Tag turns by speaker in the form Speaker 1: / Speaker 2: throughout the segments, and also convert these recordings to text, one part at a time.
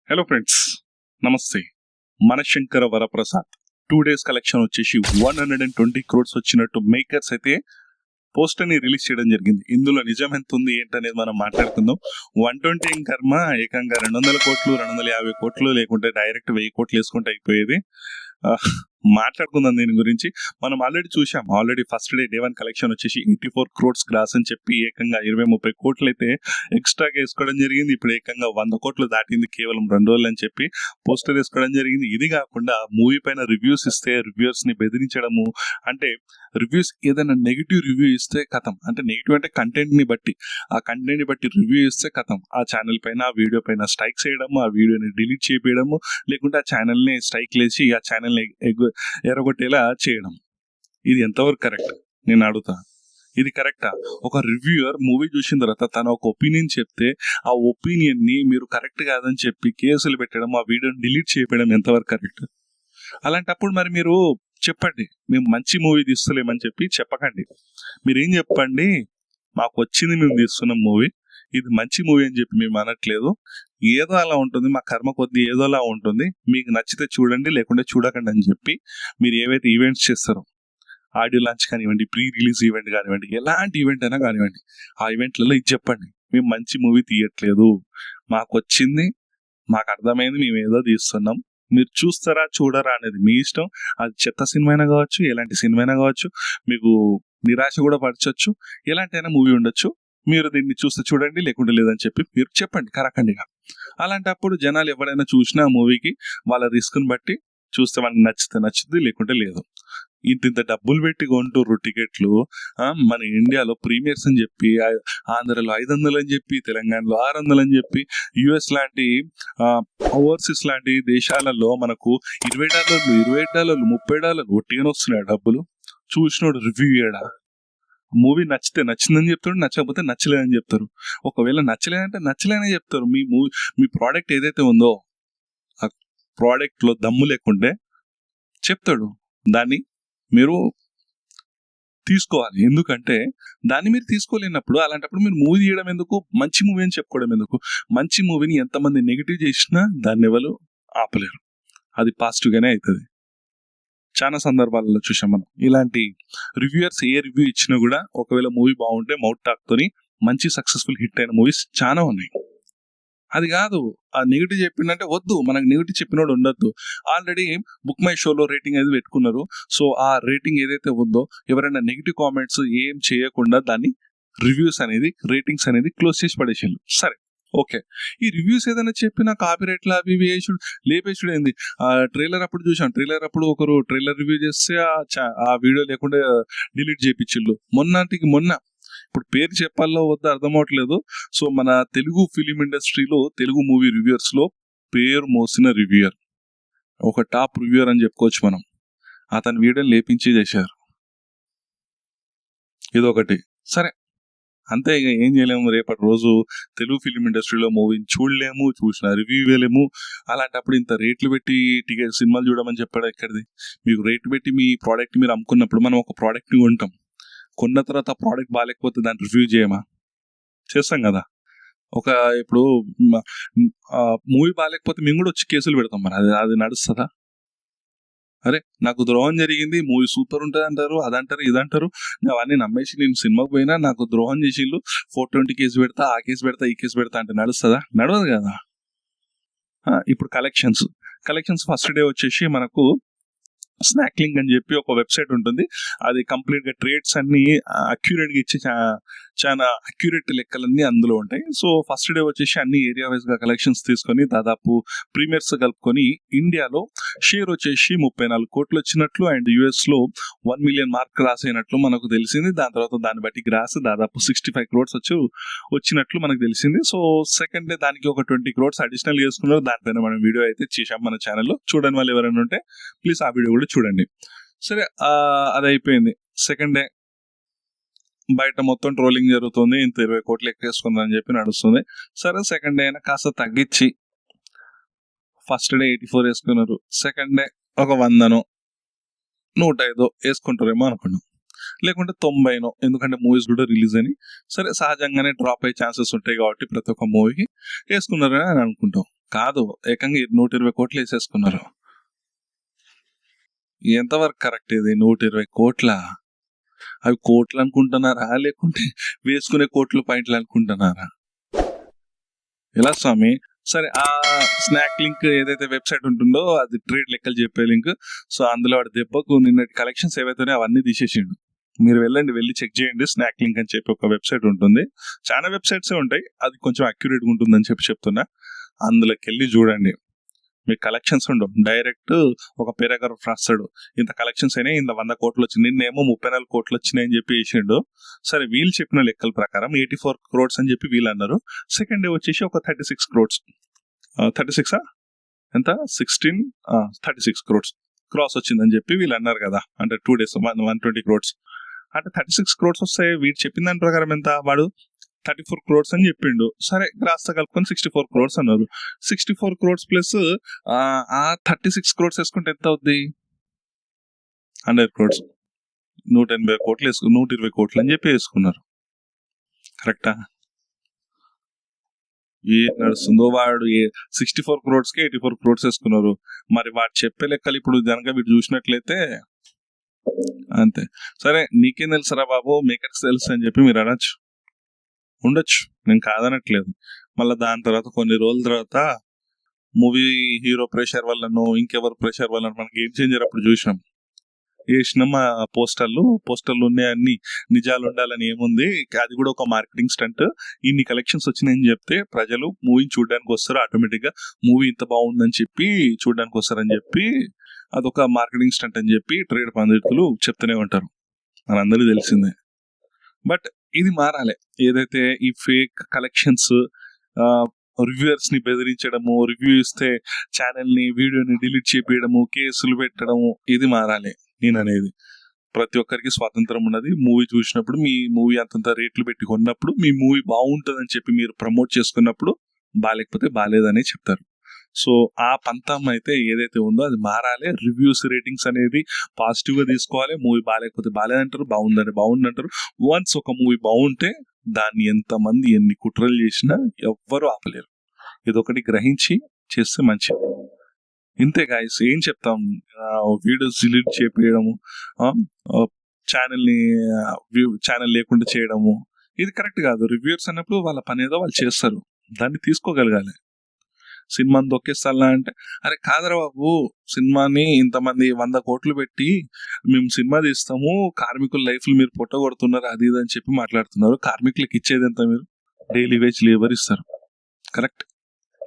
Speaker 1: Hello friends, నమస్తే. మనశంకర Varaprasad 2 days collection వచ్చేసి 120 crores వచ్చినట్టు మేకర్స్ అయితే పోస్టర్ ని రిలీజ్ చేయడం జరిగింది. ఇందులో నిజం ఎంత ఉంది ఏంటనేది మనం మాట్లాడుకుందాం. 120 ఏం కర్మ, ఏకంగా 200 కోట్లు 250 కోట్లు లేకుంటే డైరెక్ట్ 1000 కోట్లు వేసుకుంటే అయిపోయేది. మాట్లాడుకుందాం దీని గురించి. మనం ఆల్రెడీ చూసాం. ఫస్ట్ డే 1 కలెక్షన్ వచ్చేసి 84 crores గ్రాస్ అని చెప్పి ఏకంగా 20-30 కోట్లు అయితే ఎక్స్ట్రాగా వేసుకోవడం జరిగింది. ఇప్పుడు ఏకంగా 100 కోట్లు దాటింది కేవలం 2 రోజులు అని చెప్పి పోస్టర్ వేసుకోవడం జరిగింది. ఇది కాకుండా మూవీ పైన రివ్యూస్ ఇస్తే రివ్యూర్స్ ని బెదిరించడము, అంటే రివ్యూస్ ఏదైనా నెగిటివ్ రివ్యూ ఇస్తే కథం, అంటే నెగిటివ్ అంటే కంటెంట్ ని బట్టి, ఆ కంటెంట్ ని బట్టి రివ్యూ ఇస్తే కథం, ఆ ఛానల్ పైన ఆ వీడియో పైన స్ట్రైక్ చేయడము, ఆ వీడియోని డిలీట్ చేయడము, లేకుంటే ఆ ఛానల్ ని స్ట్రైక్ లేచి ఆ ఛానల్ ని ఎరగొట్టేలా చేయడం. ఇది ఎంతవరకు కరెక్ట్ నేను అడుగుతా. ఇది కరెక్టా? ఒక రివ్యూయర్ మూవీ చూసిన తర్వాత తన ఒక ఒపీనియన్ చెప్తే ఆ ఒపీనియన్ ని మీరు కరెక్ట్ కాదని చెప్పి కేసులు పెట్టడం, ఆ వీడియోని డిలీట్ చేయడం ఎంతవరకు కరెక్ట్? అలాంటప్పుడు మరి మీరు చెప్పండి, మేము మంచి మూవీ తీస్తలేమని చెప్పి చెప్పకండి. మీరేం చెప్పండి, మాకు వచ్చింది మేము తీస్తున్నాం మూవీ, ఇది మంచి మూవీ అని చెప్పి మేము అనట్లేదు, ఏదో అలా ఉంటుంది, మా కర్మ కొద్దీ ఏదో అలా ఉంటుంది, మీకు నచ్చితే చూడండి లేకుంటే చూడకండి అని చెప్పి మీరు ఏవైతే ఈవెంట్స్ చేస్తారో, ఆడియో లాంచ్ కానివ్వండి, ప్రీ రిలీజ్ ఈవెంట్ కానివ్వండి, ఎలాంటి ఈవెంట్ అయినా కానివ్వండి, ఆ ఈవెంట్లలో ఇది చెప్పండి, మేము మంచి మూవీ తీయట్లేదు, మాకు వచ్చింది, మాకు అర్థమైంది, మేము ఏదో తీస్తున్నాం, మీరు చూస్తారా చూడరా అనేది మీ ఇష్టం. అది చెత్త సినిమా అయినా కావచ్చు, ఎలాంటి సినిమా అయినా కావచ్చు, మీకు నిరాశ కూడా పరచొచ్చు, ఎలాంటి మూవీ ఉండొచ్చు, మీరు దీన్ని చూస్తే చూడండి లేకుంటే లేదని చెప్పి మీరు చెప్పండి కరకండిగా. అలాంటప్పుడు జనాలు ఎవరైనా చూసినా మూవీకి వాళ్ళ రిస్క్ని బట్టి చూస్తే మనకి నచ్చితే నచ్చుద్ది, లేకుంటే లేదు. ఇంత డబ్బులు పెట్టి కొంటుర్రు టికెట్లు. మన ఇండియాలో ప్రీమియర్స్ అని చెప్పి, ఆంధ్రలో 500 అని చెప్పి, తెలంగాణలో 600 అని చెప్పి, యుఎస్ లాంటి ఓవర్సీస్ లాంటి దేశాలలో మనకు $20, $20, $30 ఒట్టిగానే వస్తున్నాయి డబ్బులు. చూసినోడు రివ్యూ చేయడా? మూవీ నచ్చితే నచ్చిందని చెప్తాడు, నచ్చకపోతే నచ్చలేదని చెప్తారు. ఒకవేళ నచ్చలేదంటే నచ్చలేదని చెప్తారు. మీ ప్రోడక్ట్ ఏదైతే ఉందో ఆ ప్రోడక్ట్ లో దమ్ము లేకుంటే చెప్తాడు, దాన్ని మీరు తీసుకోవాలి. ఎందుకంటే దాన్ని మీరు తీసుకోలేనప్పుడు అలాంటప్పుడు మీరు మూవీ తీయడం ఎందుకు, మంచి మూవీ అని చెప్పుకోవడం ఎందుకు? మంచి మూవీని ఎంతమంది నెగిటివ్ చేసినా దాన్ని ఎవరు ఆపలేరు, అది పాజిటివ్ గానే అవుతుంది. చాలా సందర్భాలలో చూసాం మనం. ఇలాంటి రివ్యూయర్స్ ఏ రివ్యూ ఇచ్చినా కూడా ఒకవేళ మూవీ బాగుంటే మౌత్ టాక్ తోని మంచి సక్సెస్ఫుల్ హిట్ అయిన మూవీస్ చాలా ఉన్నాయి. అది కాదు, ఆ నెగిటివ్ చెప్పిందంటే వద్దు, మనకు నెగిటివ్ చెప్పినోడు ఉండొద్దు. ఆల్రెడీ బుక్ మై షోలో రేటింగ్ అనేది పెట్టుకున్నారు. సో ఆ రేటింగ్ ఏదైతే ఉందో, ఎవరైనా నెగిటివ్ కామెంట్స్ ఏం చేయకుండా దాన్ని రివ్యూస్ అనేది, రేటింగ్స్ అనేది క్లోజ్ చేసి పడేసారు. సరే, ఓకే. ఈ రివ్యూస్ ఏదైనా చెప్పినా కాపీరైట్లు అవి ఇవి వేసుడు లేపేసుడు ఏంది? ట్రైలర్ అప్పుడు చూసాం, ట్రైలర్ అప్పుడు ఒకరు ట్రైలర్ రివ్యూ చేస్తే ఆ వీడియో లేకుండా డిలీట్ చేయించిళ్ళు. మొన్న ఇప్పుడు పేరు చెప్పాలో వద్ద అర్థం అవట్లేదు. సో మన తెలుగు ఫిలిం ఇండస్ట్రీలో, తెలుగు మూవీ రివ్యూయర్స్ లో పేరు మోసిన రివ్యూయర్, ఒక టాప్ రివ్యూయర్ అని చెప్పుకోవచ్చు మనం, అతని వీడియోని లేపించి చేశారు. ఇదొకటి. సరే, అంతే, ఇక ఏం చేయలేము. రేపటి రోజు తెలుగు ఫిలిం ఇండస్ట్రీలో మూవీని చూడలేము, చూసిన రివ్యూ ఇవ్వలేము. అలాంటప్పుడు ఇంత రేట్లు పెట్టి సినిమాలు చూడమని చెప్పాడు ఎక్కడిది? మీకు రేట్లు పెట్టి మీ ప్రోడక్ట్ మీరు అమ్ముకున్నప్పుడు, మనం ఒక ప్రోడక్ట్ని కొంటాం, కొన్న తర్వాత ఆ ప్రోడక్ట్ బాగాలేకపోతే దాన్ని రివ్యూ చేయమా? చేస్తాం కదా. ఇప్పుడు మూవీ బాగాలేకపోతే మేము కూడా వచ్చి కేసులు పెడతాం. మరి అది నడుస్తుందా? అరే, నాకు ద్రోహం జరిగింది, మూవీ సూపర్ ఉంటుంది అంటారు, అదంటారు, ఇదంటారు, అవన్నీ నమ్మేసి నేను సినిమాకి పోయినా నాకు ద్రోహం చేసిళ్ళు, 420 కేసు పెడతా, ఆ కేసు పెడతా, ఈ కేసు పెడతా అంటే నడుస్తుందా? నడవదు కదా. ఇప్పుడు కలెక్షన్స్ ఫస్ట్ డే వచ్చేసి మనకు స్నాక్లింగ్ అని చెప్పి ఒక వెబ్సైట్ ఉంటుంది. అది కంప్లీట్ గా ట్రేడ్స్ అన్ని అక్యూరేట్ గా ఇచ్చి చాలా అక్యూరేట్ లెక్కలన్నీ అందులో ఉంటాయి. సో ఫస్ట్ డే వచ్చేసి అన్ని ఏరియా వైజ్ గా కలెక్షన్స్ తీసుకొని దాదాపు ప్రీమియర్స్ కలుపుకొని ఇండియాలో షేర్ వచ్చేసి 34 కోట్లు వచ్చినట్లు, అండ్ యుఎస్ లో 1 million మార్క్ క్రాస్ అయినట్లు మనకు తెలిసింది. దాని తర్వాత దాన్ని బట్టి గ్రాస్ దాదాపు 65 crores వచ్చినట్లు మనకు తెలిసింది. సో సెకండ్ డే దానికి ఒక 20 crores అడిషనల్ చేసుకున్నారు. దానిపైన మనం వీడియో అయితే చేసాం మన ఛానల్లో. చూడని వాళ్ళు ఎవరైనా ఉంటే ప్లీజ్ ఆ వీడియో కూడా చూడండి. సరే, అది అయిపోయింది. సెకండ్ డే బయట మొత్తం ట్రోలింగ్ జరుగుతుంది, ఇంత 20 కోట్లు ఎక్కేసుకుందని చెప్పి నడుస్తుంది. సరే, సెకండ్ డే అయినా కాస్త తగ్గించి ఫస్ట్ డే 84 వేసుకున్నారు, సెకండ్ డే ఒక 100 105 వేసుకుంటారేమో అనుకున్నాం, లేకుంటే 90, ఎందుకంటే మూవీస్ కూడా రిలీజ్ అని. సరే, సహజంగానే డ్రాప్ అయ్యే ఛాన్సెస్ ఉంటాయి కాబట్టి ప్రతి ఒక్క మూవీకి వేసుకున్నారని అనుకుంటాం. కాదు, ఏకంగా 120 కోట్లు వేసేసుకున్నారు. ఎంతవరకు కరెక్ట్ ఇది? 120 కోట్ల? అవి కోట్లు అనుకుంటున్నారా, లేకుంటే వేసుకునే కోట్లు పాయింట్లు అనుకుంటున్నారా? ఎలా స్వామి? సరే, ఆ స్నాక్ లింక్ ఏదైతే వెబ్సైట్ ఉంటుందో అది ట్రేడ్ లెక్కలు చెప్పే లింక్. సో అందులో వాడి దెబ్బకు నిన్నటి కలెక్షన్స్ ఏవైతే ఉన్నాయో అవన్నీ తీసేసిండు. మీరు వెళ్ళి చెక్ చేయండి. స్నాక్ లింక్ అని చెప్పి ఒక వెబ్సైట్ ఉంటుంది. చాలా వెబ్సైట్సే ఉంటాయి, అది కొంచెం అక్యురేట్గా ఉంటుందని చెప్తున్నా. అందులోకి వెళ్ళి చూడండి, మీకు కలెక్షన్స్ ఉండవు. డైరెక్ట్ ఒక పారాగ్రాఫ్ రాస్తాడు, ఇంత కలెక్షన్స్ అయినాయి, ఇంత 100 కోట్లు వచ్చింది. నిన్నేమో 34 కోట్లు వచ్చినాయి అని చెప్పి వేసిండు. సరే, వీళ్ళు చెప్పిన లెక్కల ప్రకారం 84 క్రోడ్స్ అని చెప్పి వీళ్ళు అన్నారు. సెకండ్ డే వచ్చేసి ఒక 36 క్రోడ్స్, 36 ఎంత 16 36 క్రోడ్స్ క్రాస్ వచ్చిందని చెప్పి వీళ్ళు అన్నారు కదా. అంటే 2 days 120 క్రోడ్స్ అంటే 36 క్రోడ్స్ వస్తాయి. వీడు చెప్పిన దాని ప్రకారం ఎంత? వాడు 34 క్రోడ్స్ అని చెప్పిండు. సరే, గ్రాస్తో కలుపుకొని 64 క్రోడ్స్ అన్నారు. 64 క్రోడ్స్ ప్లస్ ఆ 36 క్రోడ్స్ వేసుకుంటే ఎంత అవుద్ది? 100 క్రోడ్స్. 180 కోట్లు 120 కోట్లు అని చెప్పి వేసుకున్నారు. కరెక్టా? ఏ నడుస్తుందో? వాడు 64 క్రోడ్స్కి 84 క్రోడ్స్ వేసుకున్నారు. మరి వాడు చెప్పే లెక్కలు ఇప్పుడు కనుక వీడు చూసినట్లయితే అంతే. సరే, నీకేం తెలుసరా బాబు, మేకర్స్ తెలుసు అని చెప్పి మీరు అనొచ్చు, ఉండొచ్చు, నేను కాదనట్లేదు. మళ్ళీ దాని తర్వాత కొన్ని రోజుల తర్వాత మూవీ హీరో ప్రెషర్ వల్లనో ఇంకెవరు ప్రెషర్ వల్ల మనం గేమ్ చేంజర్ అప్పుడు చూసినాం, వేసినాం ఆ పోస్టర్లు ఉన్నాయి, అన్ని నిజాలు ఉండాలని ఏముంది, అది కూడా ఒక మార్కెటింగ్ స్టంట్. ఇన్ని కలెక్షన్స్ వచ్చినాయని చెప్తే ప్రజలు మూవీని చూడడానికి వస్తారు, ఆటోమేటిక్గా మూవీ ఇంత బాగుందని చెప్పి చూడడానికి వస్తారని చెప్పి అదొక మార్కెటింగ్ స్టంట్ అని చెప్పి ట్రేడ్ పండితులు చెప్తూనే ఉంటారు, మనందరికీ తెలిసిందే. బట్ ఇది మారాలి. ఏదైతే ఈ ఫేక్ కలెక్షన్స్, రివ్యూవర్స్ ని బెదిరించడము, రివ్యూ ఇస్తే ఛానల్ ని వీడియోని డిలీట్ చేపించడము, కేసులు పెట్టడము, ఇది మారాలి. నేను అనేది ప్రతి ఒక్కరికి స్వాతంత్రం ఉన్నది. మూవీ చూసినప్పుడు మీ మూవీ అంతంత రేట్లు పెట్టి కొన్నప్పుడు మీ మూవీ బాగుంటుందని చెప్పి మీరు ప్రమోట్ చేసుకున్నప్పుడు బాగాలేకపోతే బాగాలేదనే చెప్తారు. సో ఆ పంతం అయితే ఏదైతే ఉందో అది మారాలి. రివ్యూస్, రేటింగ్స్ అనేది పాజిటివ్ గా తీసుకోవాలి. మూవీ బాగాలేకపోతే బాగాలేదంటారు, బాగుందంటారు. వన్స్ ఒక మూవీ బాగుంటే దాన్ని ఎంతమంది ఎన్ని కుట్రలు చేసినా ఎవ్వరూ ఆపలేరు. ఇదొకటి గ్రహించి చేస్తే మంచిది. ఇంతే గాయస్, ఏం చెప్తాం? వీడియోస్ డిలీట్ చేపించడము, ఛానల్ లేకుండా చేయడము, ఇది కరెక్ట్ కాదు. రివ్యూర్స్ అన్నప్పుడు వాళ్ళ పని ఏదో వాళ్ళు చేస్తారు, దాన్ని తీసుకోగలగాలి. సినిమాని దొక్కేస్తాలా అంటే, అరే కాదరా బాబు, సినిమాని ఇంతమంది 100 కోట్లు పెట్టి మేము సినిమా తీస్తాము, కార్మికుల లైఫ్లు మీరు పొట్టగొడుతున్నారు, అది ఇది అని చెప్పి మాట్లాడుతున్నారు. కార్మికులకు ఇచ్చేది ఎంత? మీరు డైలీ వేజ్ లేబర్ ఇస్తారు, కరెక్ట్.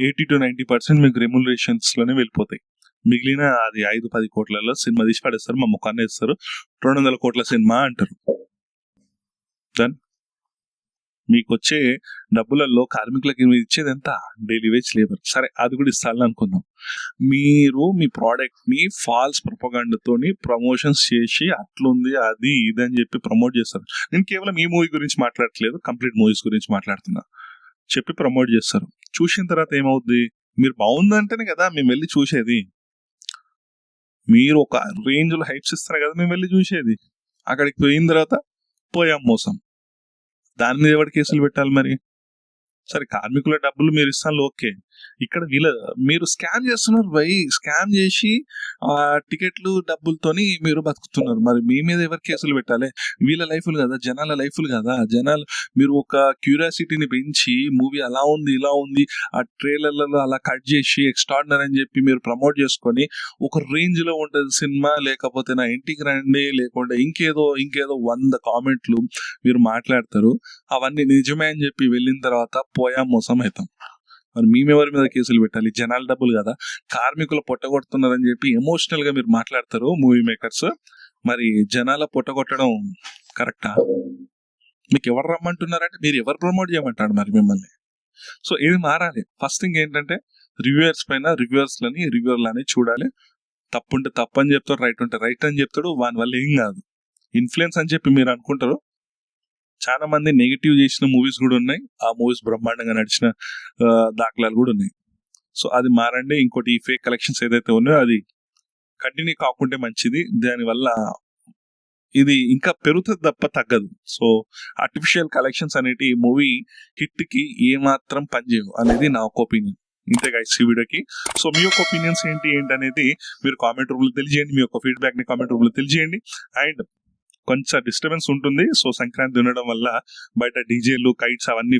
Speaker 1: 80 to 90% మీకు రెమ్యునరేషన్స్ లోనే వెళ్ళిపోతాయి. మిగిలిన అది 5-10 కోట్లలో సినిమా తీసి పడేస్తారు, మా ముఖాన్ని ఇస్తారు. 200 కోట్ల సినిమా అంటారు. దెన్ మీకు వచ్చే డబ్బులలో కార్మికులకి మీరు ఇచ్చేది ఎంత? Daily wage labour. సరే, అది కూడా ఇస్తాను అనుకుందాం. మీరు మీ ప్రోడక్ట్ ని ఫాల్స్ ప్రొపగాండాతోని ప్రమోషన్స్ చేసి అట్లుంది అది ఇది అని చెప్పి ప్రమోట్ చేస్తారు. నేను కేవలం ఈ మూవీ గురించి మాట్లాడట్లేదు, కంప్లీట్ మూవీస్ గురించి మాట్లాడుతున్నా. చెప్పి ప్రమోట్ చేస్తారు. చూసిన తర్వాత ఏమవుద్ది? మీరు బాగుందంటేనే కదా మేము వెళ్ళి చూసేది. మీరు ఒక రేంజ్ లో హైప్స్ ఇస్తారు కదా మేము వెళ్ళి చూసేది. అక్కడికి పోయిన తర్వాత పోయాం మోసం. దాని మీద ఎవరు కేసులు పెట్టాలి మరి? సరే, కార్మికుల డబ్బులు మీరు ఇస్తాను, ఓకే. ఇక్కడ మీరు స్కామ్ చేస్తున్నారు భయ్. స్కామ్ చేసి ఆ టికెట్లు డబ్బులతోని మీరు బతుకుతున్నారు. మరి మీ మీద ఎవరు కేసులు పెట్టాలి? వీళ్ళ లైఫ్లు కదా, జనాల లైఫ్లు కదా. జనాలు మీరు ఒక క్యూరియాసిటీని పెంచి మూవీ అలా ఉంది ఇలా ఉంది ఆ ట్రైలర్లలో అలా కట్ చేసి ఎక్స్ట్రాడినరీ అని చెప్పి మీరు ప్రమోట్ చేసుకొని ఒక రేంజ్ లో ఉంటుంది సినిమా, లేకపోతే నా ఇంటికి రండి, లేకుంటే ఇంకేదో 100 కామెంట్లు మీరు మాట్లాడతారు. అవన్నీ నిజమే అని చెప్పి వెళ్ళిన తర్వాత పోయా మోసం అవుతాం. మరి మేమెవరి మీద కేసులు పెట్టాలి? జనాల డబ్బులు కదా. కార్మికులు పొట్టగొడుతున్నారని చెప్పి ఎమోషనల్ గా మీరు మాట్లాడతారు మూవీ మేకర్స్. మరి జనాల పొట్టగొట్టడం కరెక్టా? మీకు ఎవరు రమ్మంటున్నారంటే మీరు ఎవరు ప్రమోట్ చేయమంటాడు మరి మిమ్మల్ని? సో ఇది మారాలి. ఫస్ట్ థింగ్ ఏంటంటే రివ్యూవర్స్ పైన రివ్యూవర్లని చూడాలి. తప్పుంటే తప్పు అని చెప్తాడు, రైట్ ఉంటే రైట్ అని చెప్తాడు. వాని వల్ల ఏం కాదు. ఇన్ఫ్లుయెన్స్ అని చెప్పి మీరు అనుకుంటారు. చాలా మంది నెగిటివ్ చేసిన మూవీస్ కూడా ఉన్నాయి, ఆ మూవీస్ బ్రహ్మాండంగా నడిచిన దాఖలాలు కూడా ఉన్నాయి. సో అది మారండి. ఇంకోటి, ఈ ఫేక్ కలెక్షన్స్ ఏదైతే ఉన్నాయో అది కంటిన్యూ కాకుంటే మంచిది. దానివల్ల ఇది ఇంకా పెరుగుతుంది తప్ప తగ్గదు. సో ఆర్టిఫిషియల్ కలెక్షన్స్ అనేటి మూవీ హిట్ కి ఏమాత్రం పనిచేయవు అనేది నా ఒక ఒపీనియన్. ఇంతే గైస్ ఈ వీడియోకి. సో మీ యొక్క ఒపీనియన్స్ ఏంటి అనేది మీరు కామెంట్ రూమ్ లో తెలియజేయండి, మీ యొక్క ఫీడ్బ్యాక్ ని కామెంట్ రూమ్ లో తెలియజేయండి. అండ్ కొంచెం డిస్టర్బెన్స్ ఉంటుంది. సో సంక్రాంతి ఉండడం వల్ల బయట డీజేలు, కైట్స్ అవన్నీ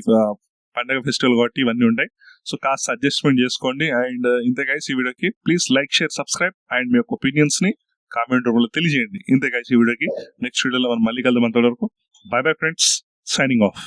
Speaker 1: పండగ ఫెస్టివల్ కాబట్టి ఇవన్నీ ఉంటాయి. సో కాస్త అడ్జస్ట్మెంట్ చేసుకోండి. అండ్ ఇంతే గైస్ ఈ వీడియోకి. Please like, share, subscribe and మీ యొక్క ఒపీనియన్స్ ని కామెంట్ రూమ్ లో తెలియజేయండి. ఇంతే గైస్ ఈ వీడియోకి. నెక్స్ట్ వీడియోలో మనం మళ్ళీ కలుద్దాం. అంతవరకు by bye friends, signing off.